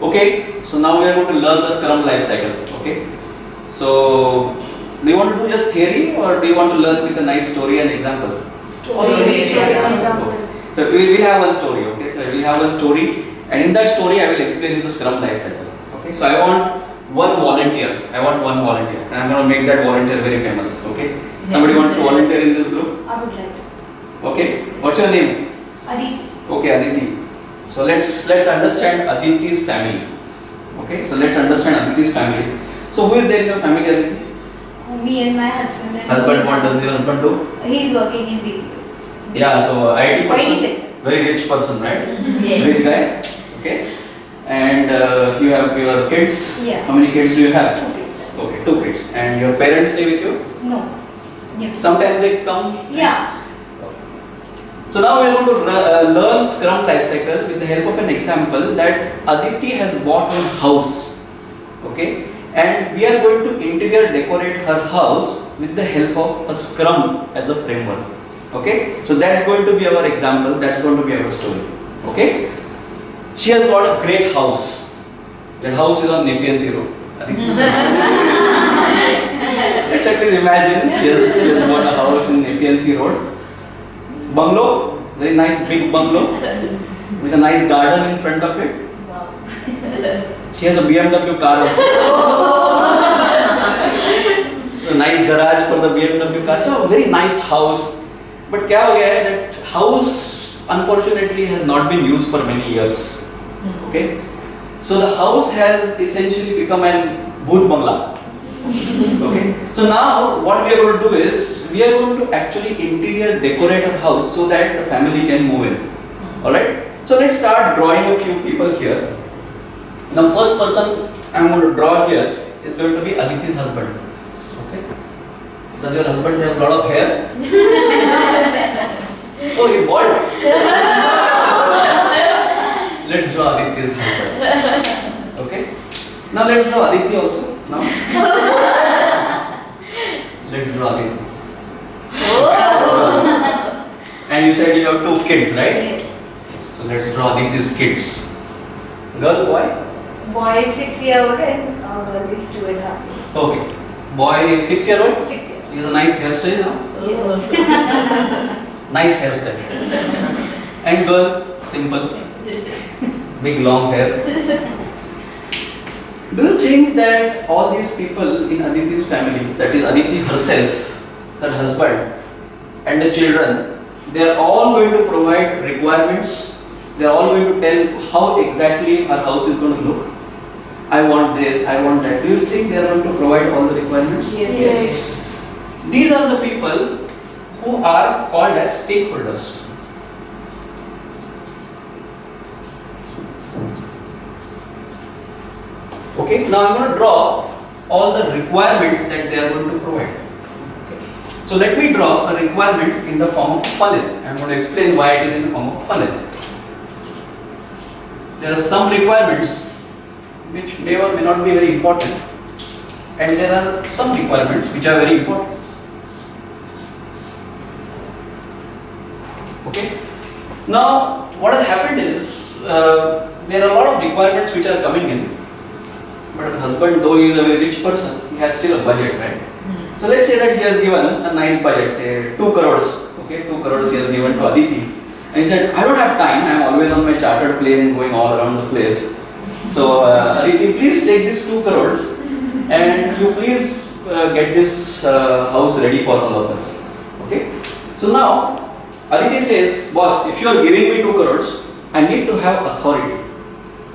Okay, so now we are going to learn the Scrum Lifecycle. Okay, so do you want to do just theory or do you want to learn with a nice story and example? Story. So we will have one story. Okay, so we have one story, and in that story I will explain you the Scrum Lifecycle. Okay, so I want one volunteer. And I'm going to make that volunteer very famous. Okay, somebody wants to volunteer in this group? I would like to. Okay, what's your name? Aditi. Okay, Aditi. So let's understand Aditi's family. Okay, so let's understand Aditi's family. So who is there in your family, Aditi? Me and my husband. Husband, what does your husband do? He's working in BPO. Yeah, so IT person, IT sector. very rich person, right? Yes. Rich guy. Okay. And you have your kids. Yeah. How many kids do you have? 2 kids. Okay, 2 kids. And your parents stay with you? No. Yes. Sometimes they come? Yeah. So now we are going to learn Scrum Lifecycle with the help of an example that Aditi has bought a house. Okay. And we are going to interior decorate her house with the help of a Scrum as a framework. Okay. So that's going to be our example. That's going to be our story. Okay. She has got a great house. That house is on Nepean Sea Road. Let's at least imagine she has got a house in Nepean Sea Road. Bungalow, very nice big bungalow with a nice garden in front of it. Wow. She has a BMW car also. A nice garage for the BMW car. So a very nice house. But क्या हो गया है that house unfortunately has not been used for many years. Okay. So the house has essentially become an bhoot bangla. Okay. So now what we are going to do is we are going to actually interior decorate our house so that the family can move in. Alright. So let's start drawing a few people here. Now first person I am going to draw here is going to be Aditi's husband. Okay. Does your husband have a lot of hair? Oh, he's bald. Let's draw Aditi's husband. Okay. Now let's draw Aditi also. Now. Let's draw Aditi. And you said you have 2 kids, right? Yes. So let's draw Aditi's kids. Girl, boy? Boy is 6-year-old and girl is 2.5. Okay. Boy is 6-year-old? 6 years. He has a nice hairstyle now. Yes. Nice hairstyle. And girl, simple. Big long hair. Do you think that all these people in Aditi's family, that is Aditi herself, her husband, and the children, they are all going to provide requirements? They are all going to tell how exactly our house is going to look? I want this, I want that. Do you think they are going to provide all the requirements? Yes. These are the people who are called as stakeholders. Okay, now I'm going to draw all the requirements that they are going to provide. Okay. So let me draw a requirements in the form of funnel. I'm going to explain why it is in the form of funnel. There are some requirements which may or may not be very important, and there are some requirements which are very important. Okay. Now what has happened is there are a lot of requirements which are coming in. But the husband, though he is a very rich person, he has still a budget, right? So let's say that he has given a nice budget, say 2 crores. Okay, 2 crores he has given to Aditi. And he said, I don't have time, I am always on my chartered plane going all around the place. So Aditi, please take this 2 crores and you please get this house ready for all of us. Okay. So now Aditi says, boss, if you are giving me 2 crores, I need to have authority.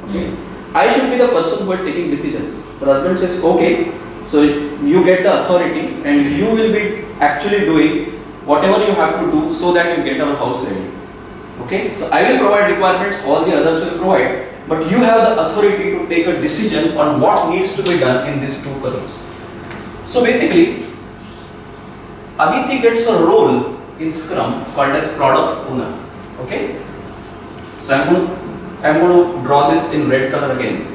Okay. I should be the person who is taking decisions. The husband says, okay, so you get the authority and you will be actually doing whatever you have to do so that you get our house ready. Okay, so I will provide requirements, all the others will provide, but you have the authority to take a decision on what needs to be done in these 2 crores. So basically, Aditi gets a role in Scrum called as product owner. Okay, so I'm going to draw this in red color again.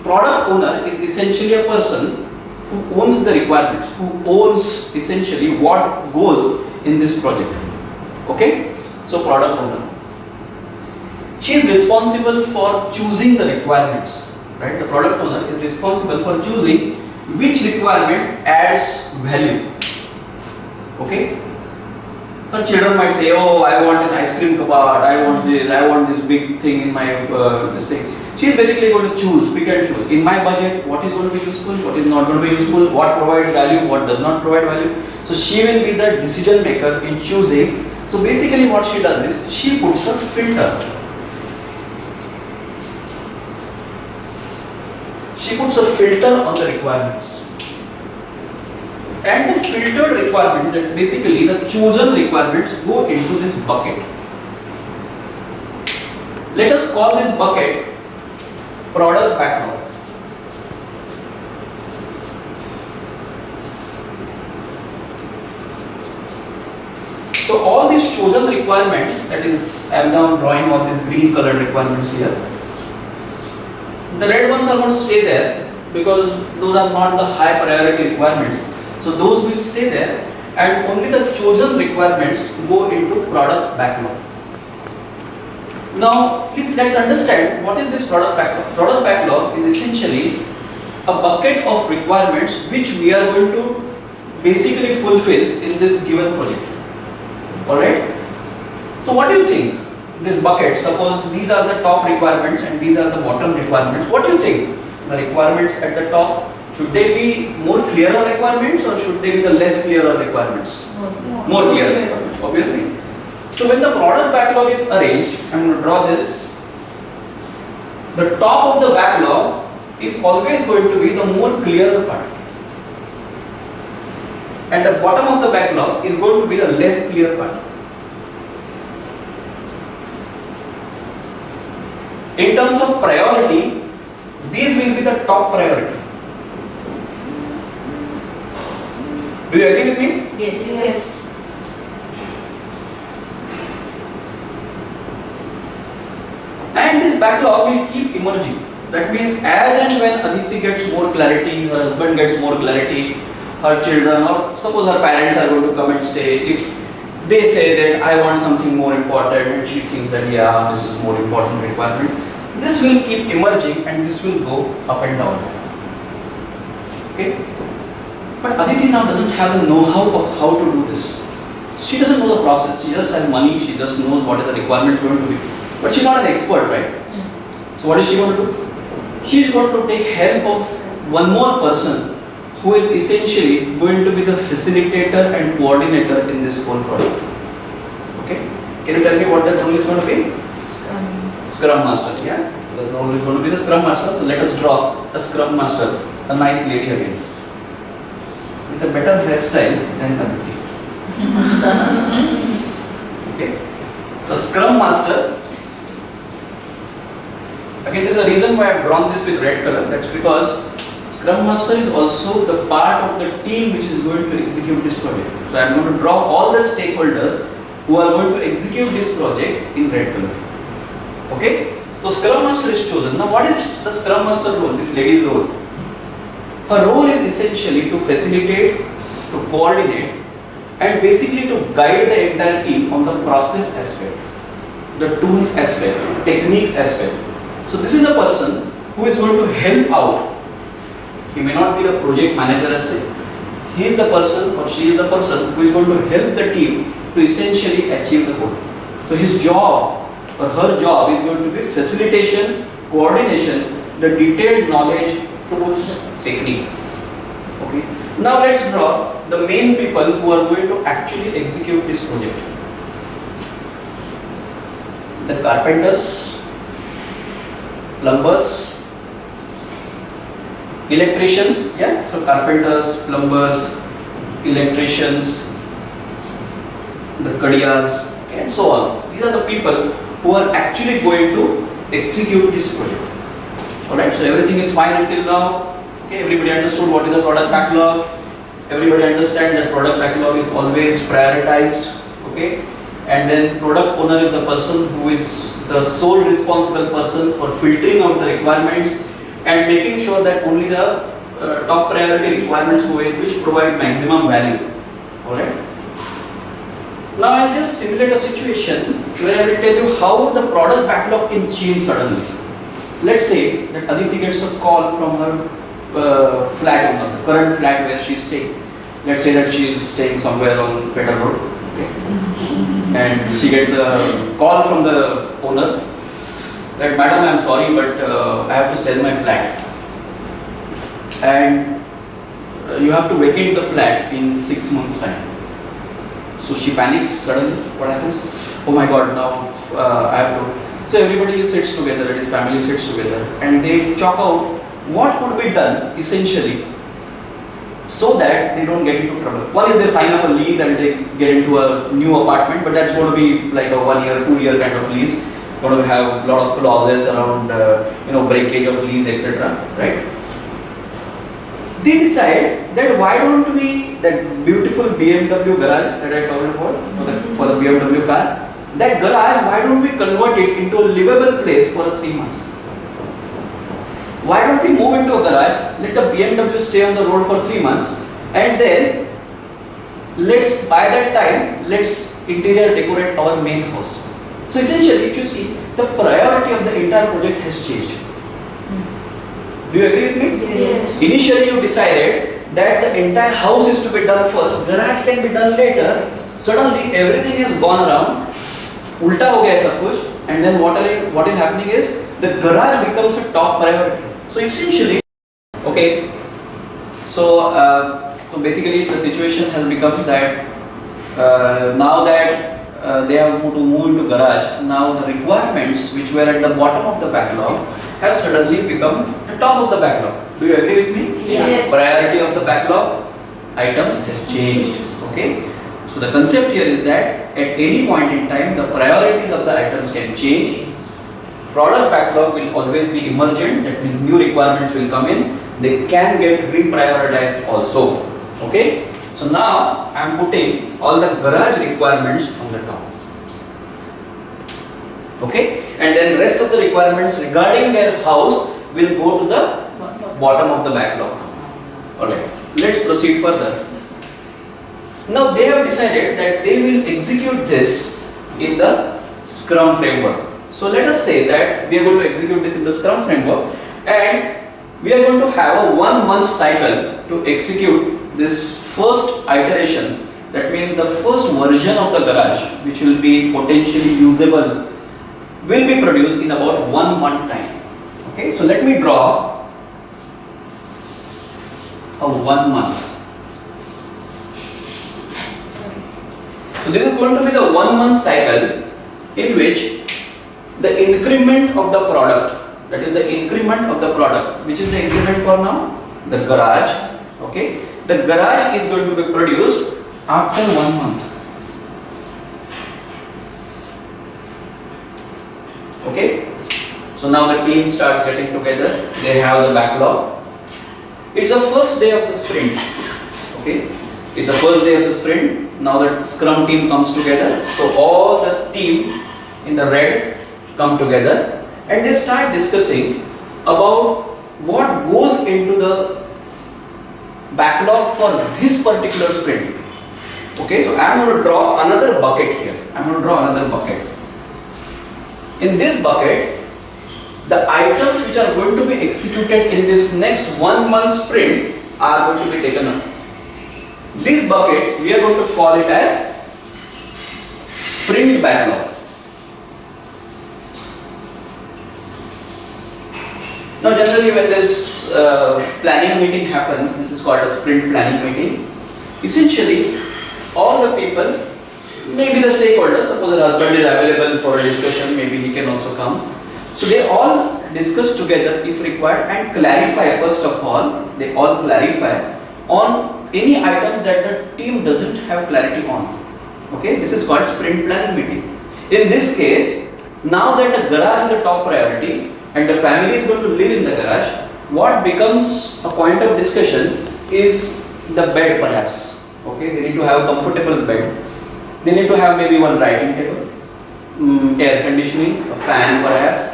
Product owner is essentially a person who owns the requirements, who owns essentially what goes in this project. Okay? So product owner. She is responsible for choosing the requirements, right? The product owner is responsible for choosing which requirements adds value. Okay? Her children might say, oh, I want an ice cream cupboard, I want this big thing in my this thing. She is basically going to choose, pick and choose. In my budget, what is going to be useful, what is not going to be useful, what provides value, what does not provide value. So she will be the decision maker in choosing. So basically what she does is, she puts a filter. She puts a filter on the requirements. And the filtered requirements, that's basically the chosen requirements, go into this bucket. Let us call this bucket product backlog. So all these chosen requirements, that is, I am now drawing all these green colored requirements here. The red ones are going to stay there because those are not the high priority requirements. So those will stay there, and only the chosen requirements go into product backlog. Now, please let's understand what is this product backlog. Product backlog is essentially a bucket of requirements which we are going to basically fulfill in this given project. Alright? So what do you think? This bucket, suppose these are the top requirements and these are the bottom requirements. What do you think? The requirements at the top, should they be more clearer requirements or should they be the less clearer requirements? More clear requirements, obviously. So when the product backlog is arranged, I'm going to draw this. The top of the backlog is always going to be the more clearer part. And the bottom of the backlog is going to be the less clear part. In terms of priority, these will be the top priority. Do you agree with me? Yes. And this backlog will keep emerging. That means as and when Aditi gets more clarity, her husband gets more clarity, her children, or suppose her parents are going to come and stay, if they say that I want something more important and she thinks that yeah, this is more important requirement, this will keep emerging and this will go up and down. Okay? But Aditi now doesn't have the know-how of how to do this. She doesn't know the process. She just has money, she just knows what is the requirement going to be. But she's not an expert, right? So what is she going to do? She is going to take help of one more person who is essentially going to be the facilitator and coordinator in this whole project. Okay? Can you tell me what that role is going to be? Scrum Master, yeah? The role is going to be the Scrum Master. So let us draw a Scrum Master, a nice lady again, with a better hairstyle than Aditi. Okay? So Scrum Master. Again, there is a reason why I have drawn this with red color. That's because Scrum Master is also the part of the team which is going to execute this project. So I am going to draw all the stakeholders who are going to execute this project in red color. Okay? So Scrum Master is chosen. Now what is the Scrum Master role, this lady's role? Her role is essentially to facilitate, to coordinate, and basically to guide the entire team on the process aspect, the tools aspect, techniques aspect. So this is the person who is going to help out. He may not be the project manager as such. He is the person or she is the person who is going to help the team to essentially achieve the goal. So his job or her job is going to be facilitation, coordination, the detailed knowledge, tools, technique. Okay. Now let's draw the main people who are going to actually execute this project. The carpenters, plumbers, electricians, yeah, so carpenters, plumbers, electricians, the kadiyas, okay, and so on. These are the people who are actually going to execute this project. Alright, so everything is fine until now. Okay, everybody understood what is the product backlog. Everybody understand that product backlog is always prioritized. Okay, and then product owner is the person who is the sole responsible person for filtering out the requirements and making sure that only the top priority requirements go in which provide maximum value. Alright. Now I'll just simulate a situation where I will tell you how the product backlog can change suddenly. Let's say that Aditi gets a call from her flat owner, the current flat where she is staying. Let's say that she is staying somewhere on Pedder Road, okay? And she gets a call from the owner that, madam, I am sorry, but I have to sell my flat. And you have to vacate the flat in 6 months' time. So she panics suddenly. What happens? Oh my God, now I have to. So everybody sits together, his family sits together, and they chalk out what could be done essentially so that they don't get into trouble. One is they sign up a lease and they get into a new apartment, but that's going to be like a 1 year, 2 year kind of lease. Going to have a lot of clauses around breakage of lease, etc. Right? They decide that why don't we, that beautiful BMW garage that I told about for the BMW car, that garage, why don't we convert it into a livable place for 3 months? Why don't we move into a garage, let the BMW stay on the road for 3 months, and then by that time, let's interior decorate our main house. So essentially, if you see, the priority of the entire project has changed. Do you agree with me? Yes. Initially you decided that the entire house is to be done first, garage can be done later. Suddenly everything has gone around, ulta ho gaya sab kuch, and then what is happening is the garage becomes a top priority. So essentially, okay, so basically the situation has become that now that they have to move into garage, now the requirements which were at the bottom of the backlog have suddenly become the top of the backlog. Do you agree with me? Yes. Priority of the backlog items has changed. Okay. So the concept here is that at any point in time, the priorities of the items can change. Product backlog will always be emergent. That means new requirements will come in. They can get reprioritized also. Okay. So now I am putting all the garage requirements on the top. Okay, and then rest of the requirements regarding their house will go to the bottom of the backlog. Alright, let's proceed further. Now they have decided that they will execute this in the Scrum framework. So let us say that we are going to execute this in the Scrum framework, and we are going to have a 1 month cycle to execute this first iteration. That means the first version of the garage, which will be potentially usable, will be produced in about 1 month time. Okay, so let me draw a 1 month. So this is going to be the 1 month cycle in which the increment of the product, that is the increment of the product, which is the increment for now? The garage. Okay, the garage is going to be produced after 1 month. Okay, so now the team starts getting together, they have the backlog. It's the first day of the sprint. Okay, it's the first day of the sprint. Now the Scrum team comes together. So all the team in the red come together and they start discussing about what goes into the backlog for this particular sprint. Okay, so I am going to draw another bucket here. I am going to draw another bucket. In this bucket, the items which are going to be executed in this next 1 month sprint are going to be taken up. This bucket, we are going to call it as sprint backlog. Now generally when this planning meeting happens, this is called a sprint planning meeting. Essentially, all the people, maybe the stakeholders, suppose the husband is available for a discussion, maybe he can also come. So they all discuss together if required and clarify, first of all, they all clarify on any items that the team doesn't have clarity on. Okay, this is called sprint planning meeting. In this case, now that the garage is a top priority and the family is going to live in the garage, what becomes a point of discussion is the bed perhaps. Okay, they need to have a comfortable bed. They need to have maybe one writing table, air conditioning, a fan perhaps,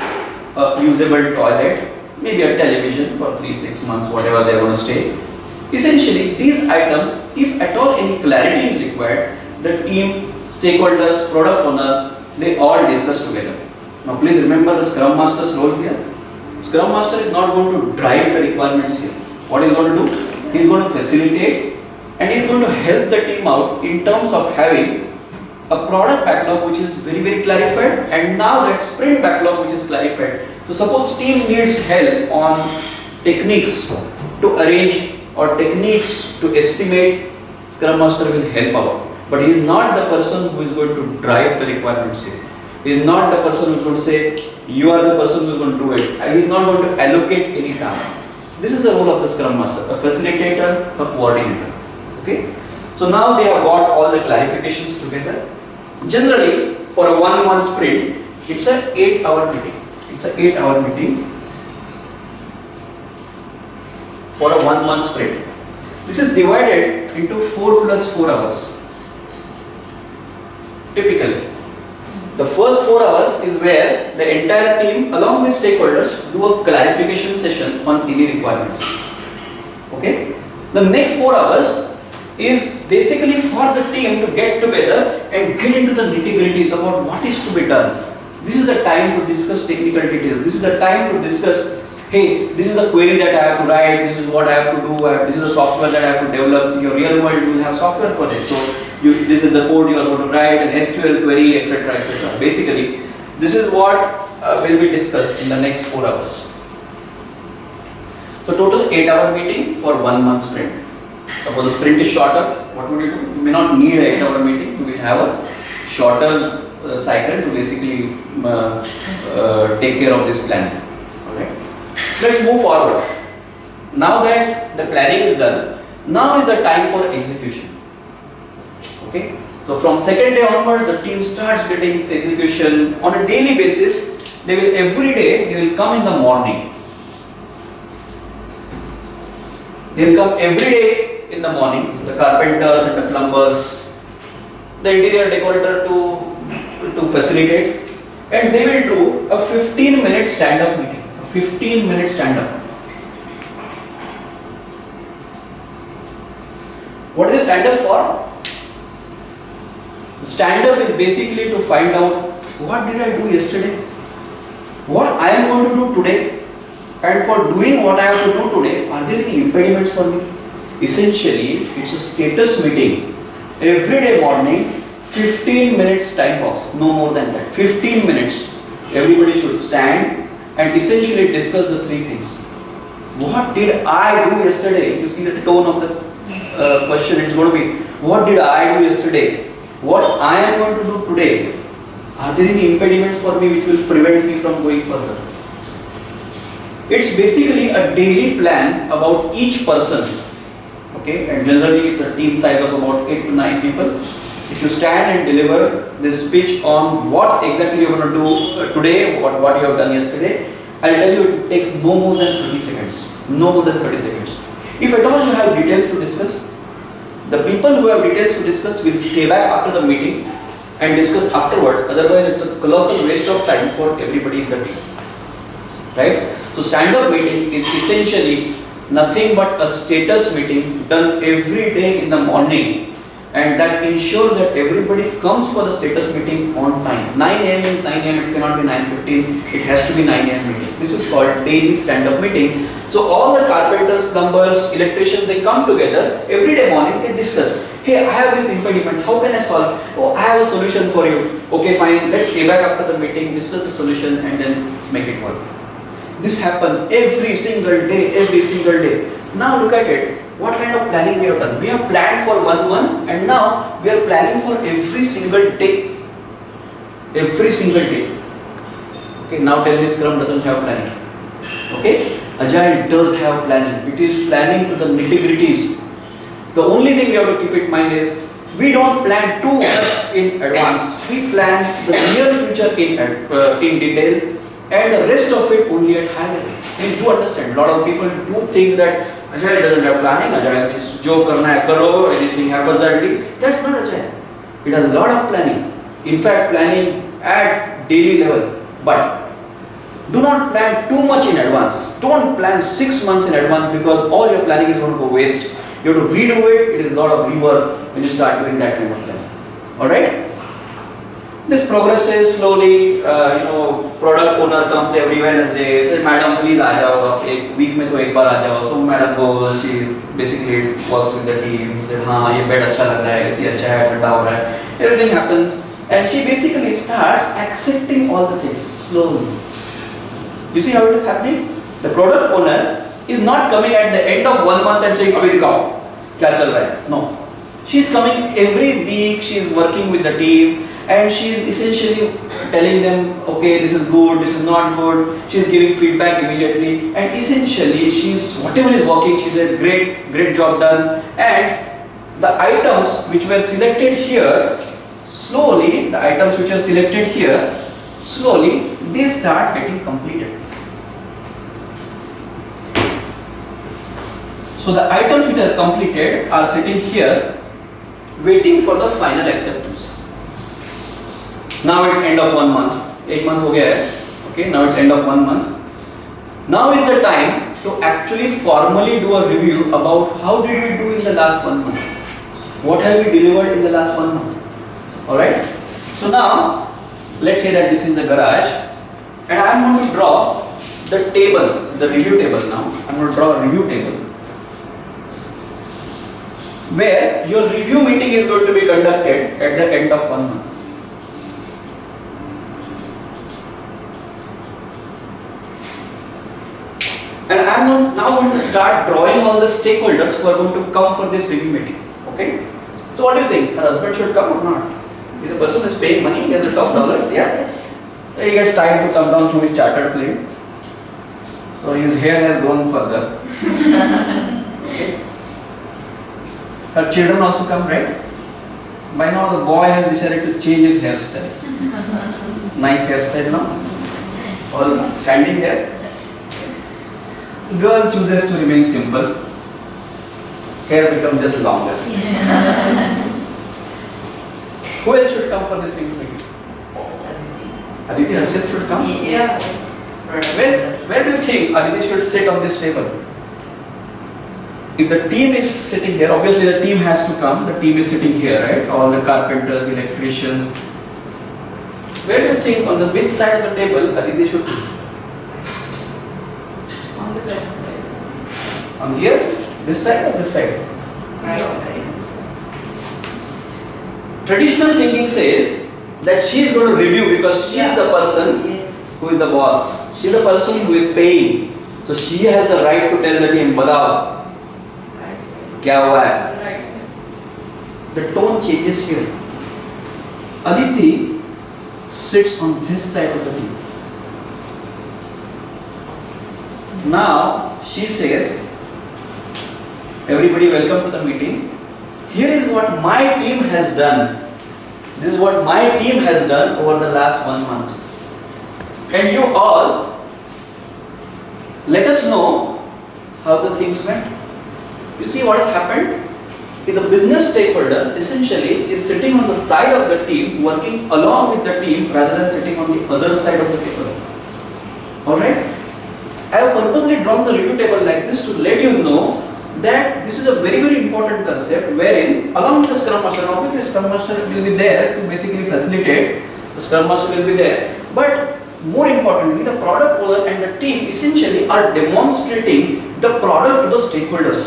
a usable toilet, maybe a television for 3-6 months, whatever they are going to stay. Essentially, these items, if at all any clarity is required, the team, stakeholders, product owner they all discuss together. Now please remember the Scrum Master's role here. Scrum Master is not going to drive the requirements here. What he is going to do? He is going to facilitate and he is going to help the team out in terms of having a product backlog which is very, very clarified, and now that sprint backlog which is clarified. So suppose team needs help on techniques to arrange or techniques to estimate, Scrum Master will help out. But he is not the person who is going to drive the requirements here. He is not the person who is going to say, you are the person who is going to do it. And he is not going to allocate any task. This is the role of the Scrum Master, a facilitator, a coordinator. Okay? So now they have got all the clarifications together. Generally, for a 1 month sprint, it's an 8-hour meeting. It's an 8-hour meeting for a 1 month sprint. This is divided into 4 plus 4 hours. Typically, the first 4 hours is where the entire team along with stakeholders do a clarification session on any requirements. Okay? The next 4 hours is basically for the team to get together and get into the nitty-gritties about what is to be done. This is the time to discuss technical details. This is the time to discuss, hey, this is the query that I have to write, this is what I have to do, this is the software that I have to develop. In your real world, you will have software for it. So this is the code you are going to write, an SQL query, etc. etc. Basically, this is what will be discussed in the next 4 hours. So total 8-hour meeting for 1 month sprint. Suppose the sprint is shorter, what would you do? You may not need an 8-hour meeting, you will have a shorter cycle to basically take care of this planning. Alright. Let's move forward. Now that the planning is done, now is the time for execution. Okay. So from second day onwards, the team starts getting execution on a daily basis. They will every day, they will come in the morning. They will come every day in the morning, the carpenters and the plumbers, the interior decorator to facilitate, and they will do a 15-minute stand-up meeting. A 15-minute stand-up. What is stand-up for? The stand-up is basically to find out what did I do yesterday, what I am going to do today, and for doing what I have to do today, are there any impediments for me? Essentially, it's a status meeting. Every day morning, 15 minutes time box, no more than that. 15 minutes. Everybody should stand and essentially discuss the 3 things. What did I do yesterday? You see the tone of the question, it's going to be, what did I do yesterday? What I am going to do today? Are there any impediments for me which will prevent me from going further? It's basically a daily plan about each person. Okay, and generally it's a team size of about 8 to 9 people. If you stand and deliver this speech on what exactly you're going to do today, what you have done yesterday, I'll tell you it takes no more than 30 seconds. No more than 30 seconds. If at all you have details to discuss, the people who have details to discuss will stay back after the meeting and discuss afterwards. Otherwise, it's a colossal waste of time for everybody in the team. Right? So stand-up meeting is essentially nothing but a status meeting done every day in the morning, and that ensures that everybody comes for the status meeting on time. 9 AM is 9 AM, it cannot be 9:15, it has to be 9 AM meeting. This is called daily stand-up meeting. So all the carpenters, plumbers, electricians, they come together every day morning, they discuss, hey, I have this impediment, how can I solve? Oh, I have a solution for you. Okay, fine, let's stay back after the meeting, discuss the solution and then make it work. This happens every single day, every single day. Now look at it. What kind of planning we have done? We have planned for 1 month and now we are planning for every single day. Every single day. Okay, now tell me Scrum doesn't have planning. Okay, Agile does have planning. It is planning to the nitty-gritties. The only thing we have to keep in mind is we don't plan too much in advance. We plan the near future in detail, and the rest of it only at high level. Please do understand, a lot of people do think that Agile doesn't have planning, Agile means jo karna hai karo, anything happens early. That's not Agile. It has a lot of planning. In fact, planning at daily level. But do not plan too much in advance. Don't plan 6 months in advance because all your planning is going to go waste. You have to redo it. It is a lot of rework when you start doing that kind of planning. Alright? This progresses slowly. Product owner comes every Wednesday. Says, "Madam, please आ जाओ. एक week में तो एक बार आ जाओ." So madam goes. She basically works with the team. Said, हाँ ये bed अच्छा लग रहा है, AC अच्छा है, ठंडा हो रहा है. Everything happens, and she basically starts accepting all the things slowly. You see how it is happening? The product owner is not coming at the end of 1 month and saying, "अभी दिखाओ क्या चल रहा है." No, she is coming every week. She is working with the team. And she is essentially telling them, okay, this is good, this is not good. She is giving feedback immediately, and essentially, whatever is working, she said, great job done. And the items which were selected here, slowly, they start getting completed. So the items which are completed are sitting here, waiting for the final acceptance. Now it's end of 1 month. 1 month हो गया है. Okay, now it's end of 1 month. Now is the time to actually formally do a review about how did we do in the last 1 month. What have we delivered in the last 1 month? All right. So now, let's say that this is the garage, and I am going to draw the table, the review table. Now I'm going to draw a review table where your review meeting is going to be conducted at the end of 1 month. And I am now going to start drawing all the stakeholders who are going to come for this review meeting. Okay? So what do you think? Her husband should come or not? He's a person who is paying money, he has the top dollars. Yes. So he gets tired to come down from his chartered plane. So his hair has grown further. Okay. Her children also come, right? By now the boy has decided to change his hairstyle. Nice hairstyle now. All standing there. Girl chooses to remain simple. Hair becomes just longer. Who else should come for this meeting? Aditi herself should come? Yes. Where do you think Aditi should sit on this table? If the team is sitting here, obviously the team has to come. The team is sitting here, right? All the carpenters, electricians. Where do you think, on the which side of the table Aditi should be? On the left side. On here? This side or this side? Right side. Traditional thinking says that she is going to review because she is the person who is the boss. She is the person who is paying. So she has the right to tell the team, "Badao, kya hua hai?" Right side. The tone changes here. Aditi sits on this side of the team. Now she says, "Everybody, welcome to the meeting. Here is what my team has done. This is what my team has done over the last 1 month. And you all, let us know how the things went." You see what has happened? Is a business stakeholder essentially is sitting on the side of the team, working along with the team rather than sitting on the other side of the table. Alright? I have purposely drawn the review table like this to let you know that this is a very, very important concept wherein along with the Scrum Master, obviously Scrum Master will be there to basically facilitate, the Scrum Master will be there, but more importantly the product owner and the team essentially are demonstrating the product to the stakeholders.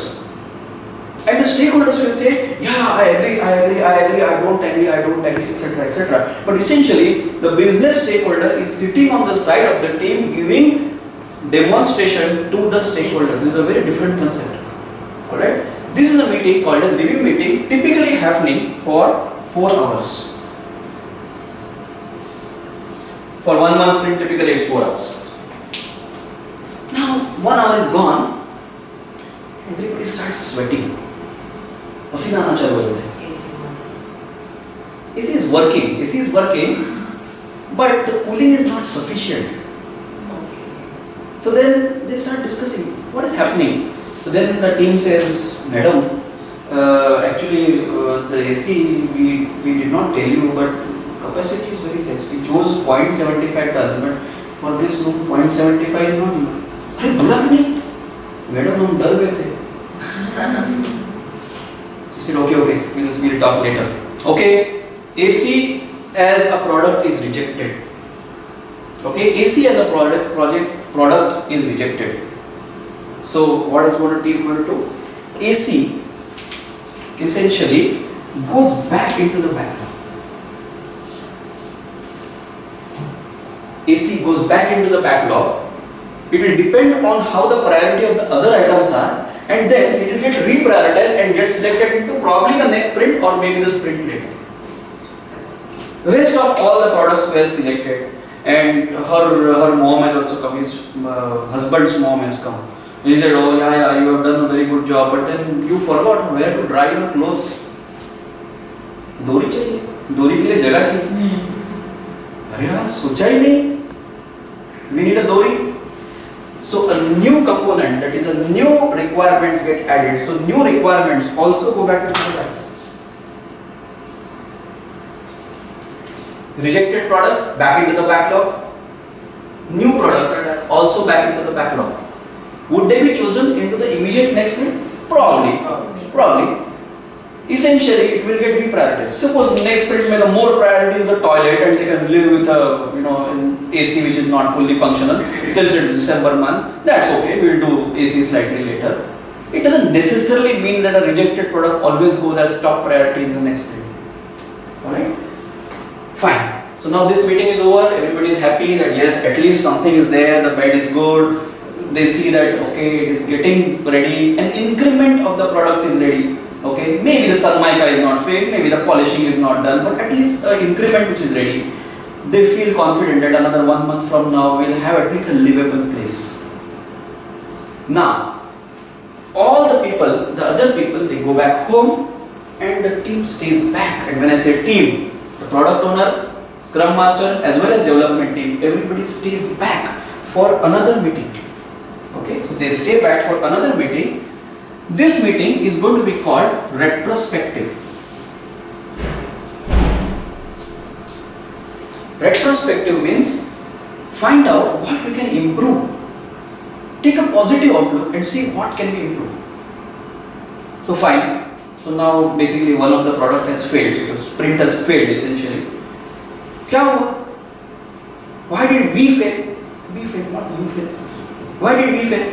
And the stakeholders will say, "Yeah, I agree, I don't agree, etc., etc." But essentially the business stakeholder is sitting on the side of the team giving demonstration to the stakeholder. This is a very different concept. Alright? This is a meeting called as review meeting, typically happening for 4 hours. For 1 month sprint, typically it's 4 hours. Now 1 hour is gone, everybody starts sweating. पसीना आना चालू हो जाता है. AC is working, but the cooling is not sufficient. So then they start discussing what is happening. So then the team says, "Madam, actually the AC we did not tell you, but capacity is very less. We chose 0.75 ton, but for this room 0.75 is not enough." अरे बोला कि नहीं? Madam हम डर गए थे. She said, okay, we'll talk later. Okay, AC as a product is rejected. Okay, AC as a product is rejected. So what is what a team going to do? AC essentially goes back into the backlog. AC goes back into the backlog. It will depend on how the priority of the other items are, and then it will get reprioritized and get selected into probably the next sprint or maybe the sprint later. Rest of all the products were selected, and her mom has also come. His husband's mom has come. He said, "Oh yeah, you have done a very good job, but then you forgot where to dry your clothes. डोरी चाहिए, डोरी के लिए जगह चाहिए." अरे यार, सोचा ही नहीं. We need a dory. So a new component, that is a new requirements get added. So new requirements also go back to the backlog. Rejected products back into the backlog. New products also back into the backlog. Would they be chosen into the immediate next sprint? Probably. Essentially, it will get reprioritized. Suppose next sprint में the more priority is the toilet and they can live with a an AC which is not fully functional. Since it's December month, that's okay. We'll do AC slightly later. It doesn't necessarily mean that a rejected product always goes as top priority in the next sprint. Alright? Fine. So now this meeting is over. Everybody is happy that yes, at least something is there. The bed is good. They see that okay, it is getting ready. An increment of the product is ready. Okay, maybe the Sunmica is not fixed, maybe the polishing is not done, but at least an increment which is ready. They feel confident that another 1 month from now we'll have at least a livable place. Now, all the people, the other people, they go back home and the team stays back. And when I say team, the product owner, Scrum Master as well as development team, everybody stays back for another meeting. Okay, so they stay back for another meeting. This meeting is going to be called retrospective. Retrospective means find out what we can improve. Take a positive outlook and see what can be improved. So fine. So now basically one of the product has failed. So sprint has failed essentially. क्या हुआ? Why did we fail? We failed, not you failed. Why did we fail?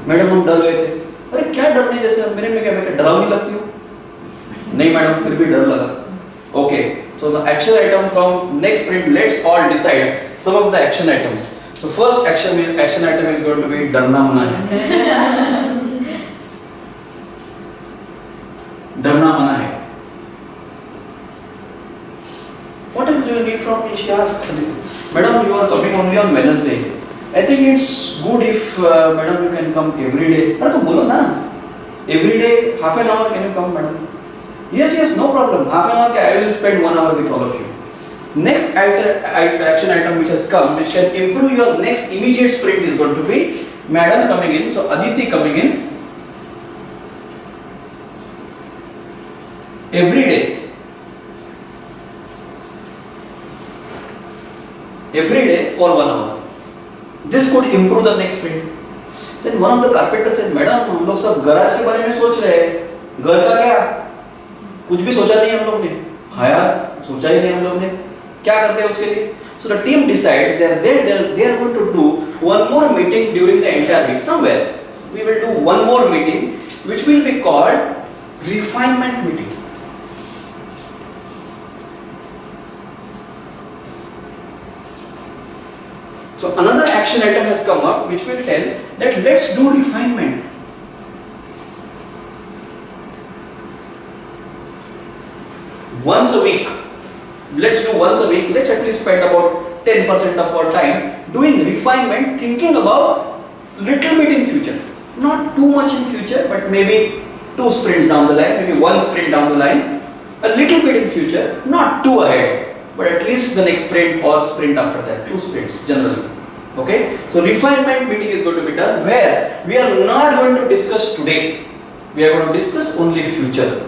Madam हम डर गए थे. अरे क्या डरने जैसे मेरे में क्या मैं क्या डरावनी लगती हूँ? नहीं मैडम फिर भी डर लगा. Okay, so the action item from next sprint, let's all decide some of the action items. So first action item is going to be डरना मना है. डरना मना है. What else do you need from me? She asks, Madam, you are coming only on Wednesday. I think it's good if Madam you can come every day. अरे तो बोलो ना. Every day, half an hour can you come, Madam? Yes, no problem. Half an hour I will spend 1 hour with all of you. Next action item which has come, which can improve your next immediate sprint is going to be Madam coming in. So Aditi coming in every day. Every day for 1 hour. This could improve the next sprint. Then one of the carpenters said, "Madam, हम लोग सब garage के बारे में सोच रहे हैं. घर का क्या? कुछ भी सोचा नहीं हम लोग ने. हाँ यार, सोचा ही नहीं हम लोग ने. क्या करते हैं उसके लिए?" So the team decides that they are going to do one more meeting during the entire week somewhere. We will do one more meeting, which will be called refinement meeting. So another action item has come up which will tell that let's do refinement. Once a week. Let's do once a week. Let's at least spend about 10% of our time doing refinement, thinking about little bit in future. Not too much in future, but maybe 2 sprints down the line, maybe 1 sprint down the line. A little bit in future, not too ahead. But at least the next sprint or sprint after that, 2 sprints generally. Okay, so refinement meeting is going to be done where we are not going to discuss today. We are going to discuss only future.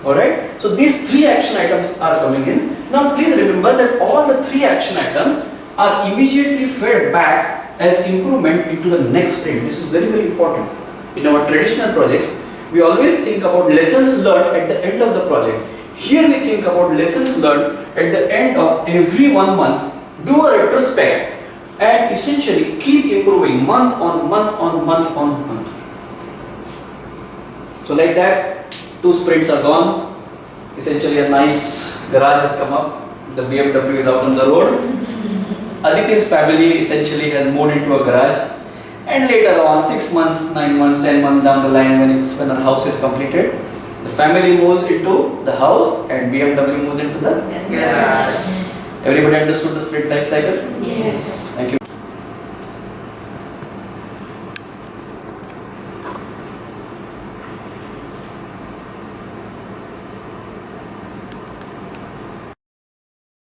Alright, so these 3 action items are coming in. Now please remember that all the 3 action items are immediately fed back as improvement into the next sprint. This is very important. In our traditional projects, we always think about lessons learned at the end of the project. Here we think about lessons learned at the end of every 1 month, do a retrospect and essentially keep improving month on month on month on month. So like that, 2 sprints are gone. Essentially a nice garage has come up. The BMW is out on the road. Aditi's family essentially has moved into a garage. And later on, 6 months, 9 months, 10 months down the line, when our house is completed, the family moves into the house and BMW moves into the. Yes. Everybody understood the sprint life cycle? Yes. Thank you.